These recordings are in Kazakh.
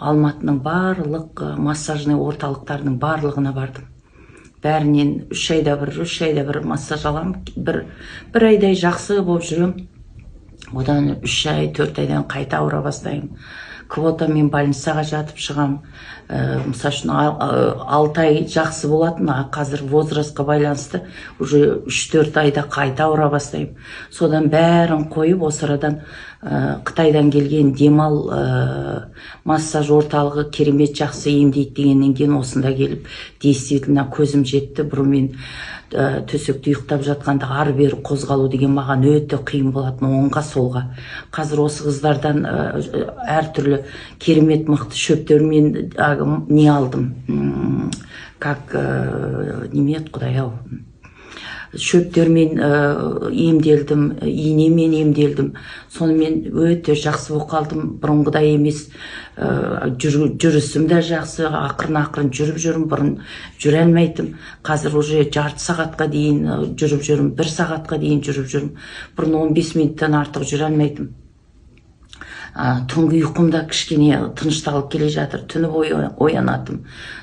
Алматының барлық массажный орталықтарының барлығына бардым. Бәрінен 3 айда бір массаж алам. Бір айдай жақсы болып жүрем. Одан 3 ай, 4 айдан қайта ауыра бастаймын. Квотамен больницаға жатып шығам. Мысал үшін 6 ай жақсы болатын, қазір возрастқа байланысты уже 3-4 айда қайта ауыра бастаймын. Содан бәрін қойып, осы арадан Қытайдан келген демал массаж орталығы керемет жақсы емдейді дегеннен кейін осында келіп, действительно көзім жетті. Бұрын мен төсекте ұйықтап жатқанда ары-бері қозғалу деген маған өте қиын болатын, оңға солға. Қазір осы қыздардан әртүрлі керемет мықты шөптермен не алдым, как неме еді Құдай-ау, шөптермен емделдім, инемен емделдім. Сонымен өте жақсы болып қалдым. Бұрынғыдай емес, жүрісім де жақсы, ақырын жүріп жүрім. Бұрын жүре алмайтым. Қазір уже жарты сағатқа дейін жүріп жүрім, 1 сағатқа дейін жүріп жүрім. Бұрын 15 минуттан артық жүре алмайтым. Түнгі ұйқымда кішкене тынышталып келе жатыр, түні бойы оянатым.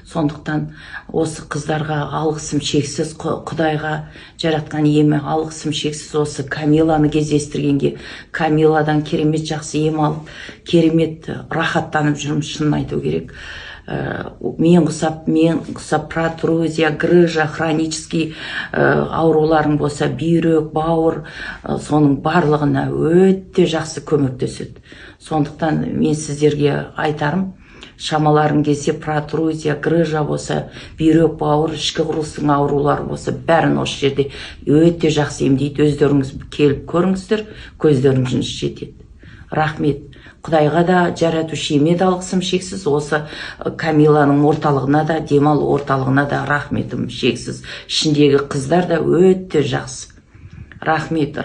Сондықтан осы қыздарға алғысым шексіз, Құдайға жаратқан иеме алғысым шексіз. Осы Камиланы кездестіргенге, Камиладан керемет жақсы ем алып, керемет рахаттанып жүрмін, шынын айту керек. Мен құсап протрузия, грыжа, хронический ауруларың болса, бүйрек, бауыр, соның барлығына өте жақсы көмектеседі. Сондықтан мен сіздерге айтарым, шамаларың келсе, протрузия, грыжа болса, бүйрек, бауыр, ішкі құрылыстың аурулары болса, бәрін осы жерде өте жақсы емдейді. Өздеріңіз келіп көріңіздер, көздеріңіз жетеді. Рахмет. Құдайға да, жаратушы иеме де алғысым шексіз. Осы Камиланың орталығына да, демал орталығына да рахметім шексіз. Ішіндегі қыздар да өте жақсы. Рахмет.